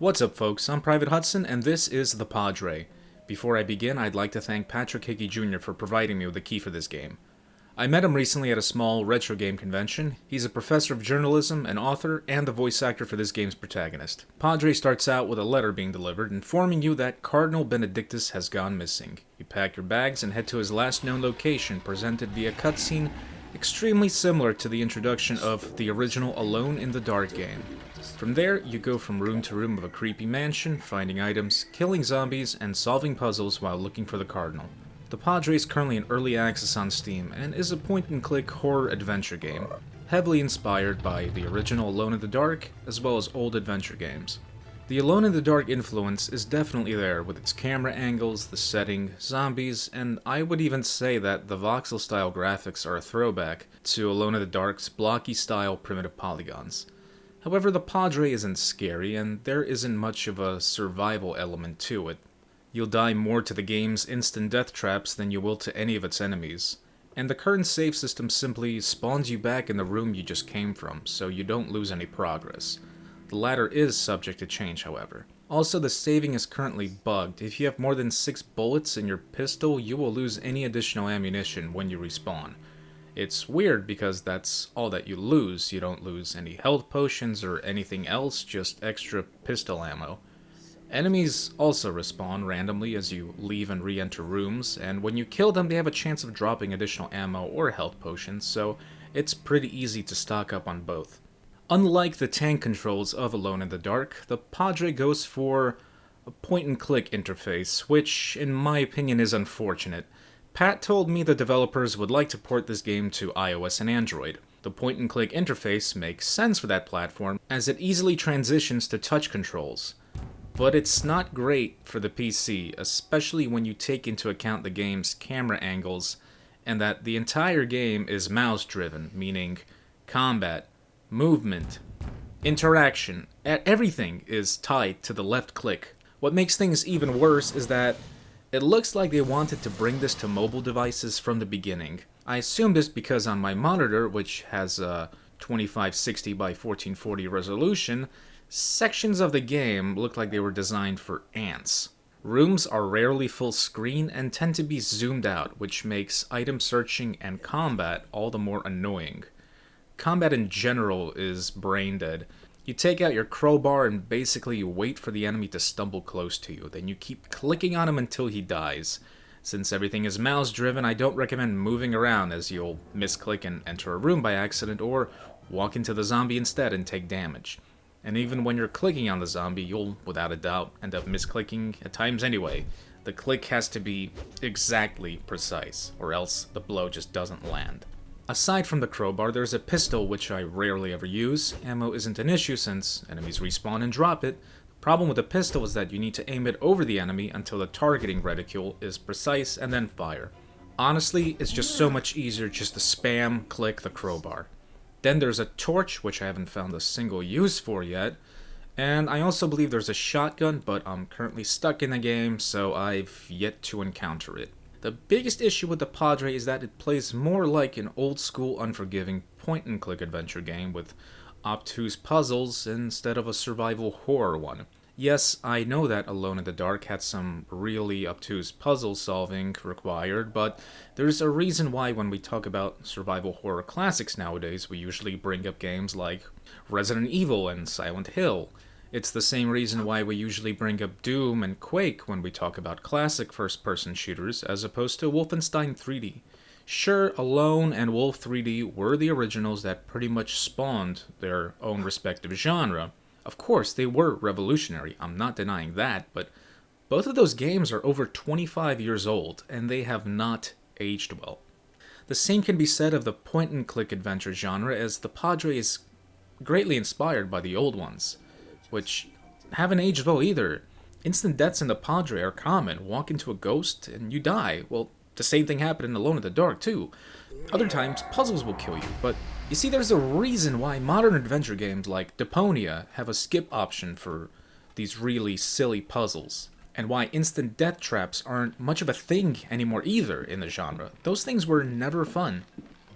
What's up, folks? I'm Private Hudson, and this is The Padre. Before I begin, I'd like to thank Patrick Hickey Jr. for providing me with the key for this game. I met him recently at a small retro game convention. He's a professor of journalism, an author, and the voice actor for this game's protagonist. Padre starts out with a letter being delivered informing you that Cardinal Benedictus has gone missing. You pack your bags and head to his last known location, presented via cutscene extremely similar to the introduction of the original Alone in the Dark game. From there, you go from room to room of a creepy mansion, finding items, killing zombies, and solving puzzles while looking for the Cardinal. The Padre is currently in early access on Steam and is a point-and-click horror adventure game, heavily inspired by the original Alone in the Dark, as well as old adventure games. The Alone in the Dark influence is definitely there, with its camera angles, the setting, zombies, and I would even say that the voxel-style graphics are a throwback to Alone in the Dark's blocky-style primitive polygons. However, the Padre isn't scary, and there isn't much of a survival element to it. You'll die more to the game's instant death traps than you will to any of its enemies, and the current save system simply spawns you back in the room you just came from, so you don't lose any progress. The latter is subject to change, however. Also, the saving is currently bugged. If you have more than 6 bullets in your pistol, you will lose any additional ammunition when you respawn. It's weird because that's all that you lose. You don't lose any health potions or anything else, just extra pistol ammo. Enemies also respawn randomly as you leave and re-enter rooms, and when you kill them they have a chance of dropping additional ammo or health potions, so it's pretty easy to stock up on both. Unlike the tank controls of Alone in the Dark, the Padre goes for a point-and-click interface, which in my opinion is unfortunate. Pat told me the developers would like to port this game to iOS and Android. The point-and-click interface makes sense for that platform, as it easily transitions to touch controls. But it's not great for the PC, especially when you take into account the game's camera angles, and that the entire game is mouse-driven, meaning combat, movement, interaction, everything is tied to the left click. What makes things even worse is that it looks like they wanted to bring this to mobile devices from the beginning. I assume this because on my monitor, which has a 2560 by 1440 resolution, sections of the game look like they were designed for ants. Rooms are rarely full screen and tend to be zoomed out, which makes item searching and combat all the more annoying. Combat in general is brain dead. You take out your crowbar and basically you wait for the enemy to stumble close to you. Then you keep clicking on him until he dies. Since everything is mouse driven, I don't recommend moving around, as you'll misclick and enter a room by accident, or walk into the zombie instead and take damage. And even when you're clicking on the zombie, you'll without a doubt end up misclicking at times anyway. The click has to be exactly precise, or else the blow just doesn't land. Aside from the crowbar, there's a pistol, which I rarely ever use. Ammo isn't an issue since enemies respawn and drop it. The problem with the pistol is that you need to aim it over the enemy until the targeting reticule is precise and then fire. Honestly, it's just so much easier just to spam click the crowbar. Then there's a torch, which I haven't found a single use for yet. And I also believe there's a shotgun, but I'm currently stuck in the game, so I've yet to encounter it. The biggest issue with the Padre is that it plays more like an old-school, unforgiving point-and-click adventure game with obtuse puzzles instead of a survival horror one. Yes, I know that Alone in the Dark had some really obtuse puzzle solving required, but there's a reason why when we talk about survival horror classics nowadays, we usually bring up games like Resident Evil and Silent Hill. It's the same reason why we usually bring up Doom and Quake when we talk about classic first-person shooters, as opposed to Wolfenstein 3D. Sure, Alone and Wolf 3D were the originals that pretty much spawned their own respective genre. Of course, they were revolutionary, I'm not denying that, but both of those games are over 25 years old, and they have not aged well. The same can be said of the point-and-click adventure genre, as the Padre is greatly inspired by the old ones, which haven't aged well either. Instant deaths in the Padre are common. Walk into a ghost and you die. Well, the same thing happened in Alone in the Dark too. Other times, puzzles will kill you, but you see, there's a reason why modern adventure games like Deponia have a skip option for these really silly puzzles, and why instant death traps aren't much of a thing anymore either in the genre. Those things were never fun.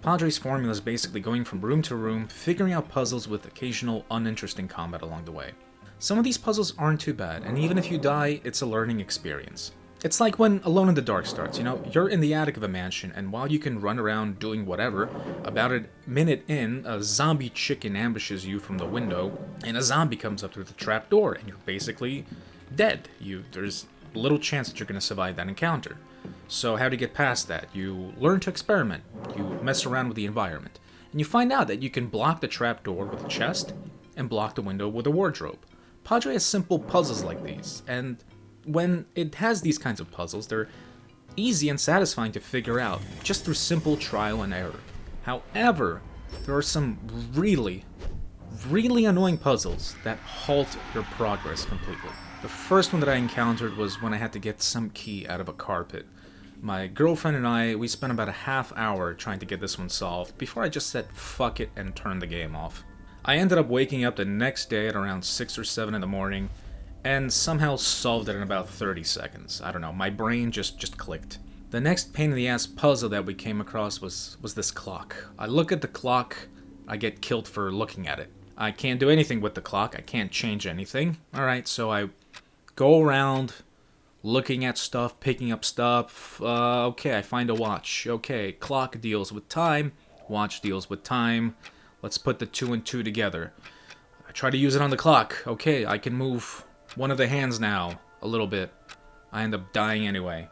Padre's formula is basically going from room to room, figuring out puzzles with occasional uninteresting combat along the way. Some of these puzzles aren't too bad, and even if you die, it's a learning experience. It's like when Alone in the Dark starts, you're in the attic of a mansion, and while you can run around doing whatever, about a minute in, a zombie chicken ambushes you from the window, and a zombie comes up through the trap door, and you're basically dead. There's little chance that you're going to survive that encounter. So how to get past that? You learn to experiment, you mess around with the environment, and you find out that you can block the trap door with a chest, and block the window with a wardrobe. Padre has simple puzzles like these, and when it has these kinds of puzzles, they're easy and satisfying to figure out, just through simple trial and error. However, there are some really, really annoying puzzles that halt your progress completely. The first one that I encountered was when I had to get some key out of a carpet. My girlfriend and I, we spent about a half hour trying to get this one solved before I just said fuck it and turned the game off. I ended up waking up the next day at around 6 or 7 in the morning and somehow solved it in about 30 seconds. I don't know, my brain just clicked. The next pain in the ass puzzle that we came across was this clock. I look at the clock, I get killed for looking at it. I can't do anything with the clock, I can't change anything. Alright, so I go around looking at stuff, picking up stuff. Okay, I find a watch. Okay, clock deals with time, watch deals with time. Let's put the 2 and 2 together. I try to use it on the clock. Okay, I can move one of the hands now, a little bit. I end up dying anyway.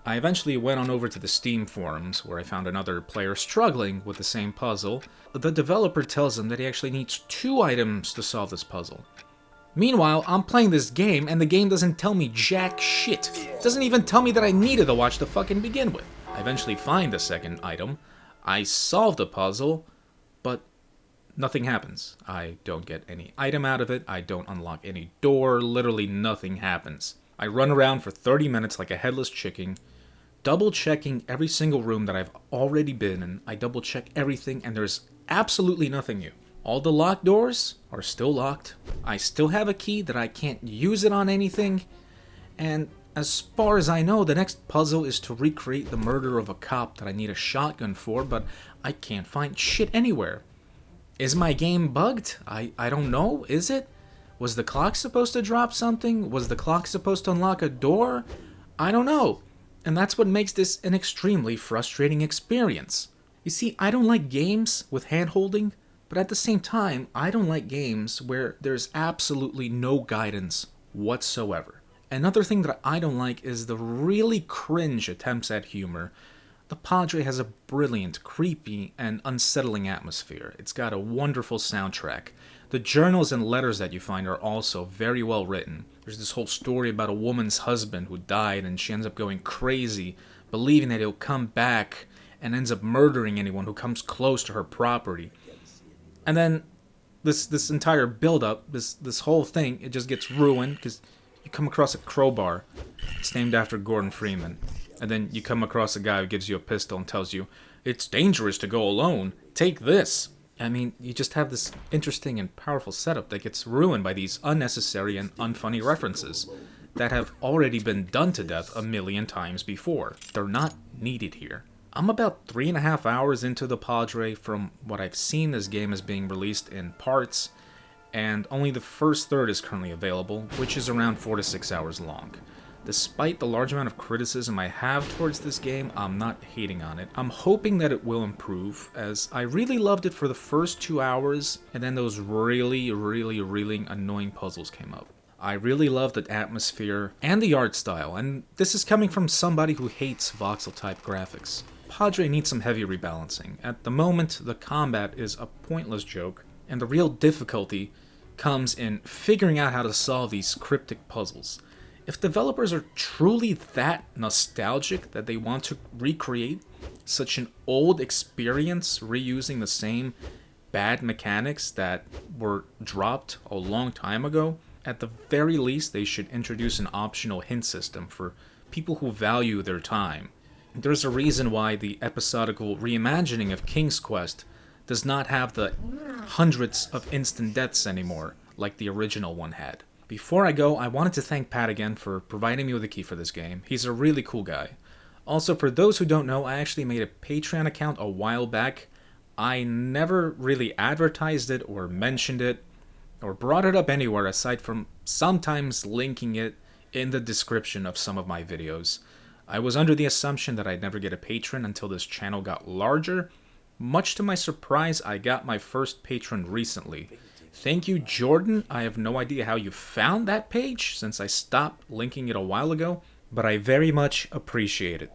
I eventually went on over to the Steam forums, where I found another player struggling with the same puzzle. The developer tells him that he actually needs 2 items to solve this puzzle. Meanwhile, I'm playing this game, and the game doesn't tell me jack shit. It doesn't even tell me that I needed the watch to fucking begin with. I eventually find the second item. I solve the puzzle, but nothing happens. I don't get any item out of it. I don't unlock any door. Literally nothing happens. I run around for 30 minutes like a headless chicken, double checking every single room that I've already been in. I double check everything, and there's absolutely nothing new. All the locked doors are still locked. I still have a key that I can't use it on anything. And as far as I know, the next puzzle is to recreate the murder of a cop that I need a shotgun for, but I can't find shit anywhere. Is my game bugged? I don't know. Is it? Was the clock supposed to drop something? Was the clock supposed to unlock a door? I don't know. And that's what makes this an extremely frustrating experience. You see, I don't like games with hand-holding, but at the same time, I don't like games where there's absolutely no guidance whatsoever. Another thing that I don't like is the really cringe attempts at humor. The Padre has a brilliant, creepy, and unsettling atmosphere. It's got a wonderful soundtrack. The journals and letters that you find are also very well written. There's this whole story about a woman's husband who died, and she ends up going crazy, believing that he'll come back, and ends up murdering anyone who comes close to her property. And then this entire build-up, this whole thing, it just gets ruined because you come across a crowbar. It's named after Gordon Freeman. And then you come across a guy who gives you a pistol and tells you, "It's dangerous to go alone. Take this." I mean, you just have this interesting and powerful setup that gets ruined by these unnecessary and unfunny references that have already been done to death a million times before. They're not needed here. I'm about 3.5 hours into the Padre. From what I've seen, this game is being released in parts, and only the first third is currently available, which is around 4 to 6 hours long. Despite the large amount of criticism I have towards this game, I'm not hating on it. I'm hoping that it will improve, as I really loved it for the first 2 hours, and then those really annoying puzzles came up. I really love the atmosphere and the art style, and this is coming from somebody who hates voxel-type graphics. Padre needs some heavy rebalancing. At the moment, the combat is a pointless joke, and the real difficulty comes in figuring out how to solve these cryptic puzzles. If developers are truly that nostalgic that they want to recreate such an old experience reusing the same bad mechanics that were dropped a long time ago, at the very least they should introduce an optional hint system for people who value their time. There's a reason why the episodical reimagining of King's Quest does not have the hundreds of instant deaths anymore, like the original one had. Before I go, I wanted to thank Pat again for providing me with a key for this game. He's a really cool guy. Also, for those who don't know, I actually made a Patreon account a while back. I never really advertised it or mentioned it. or brought it up anywhere aside from sometimes linking it in the description of some of my videos. I was under the assumption that I'd never get a patron until this channel got larger. Much to my surprise, I got my first patron recently. Thank you, Jordan. I have no idea how you found that page since I stopped linking it a while ago, but I very much appreciate it.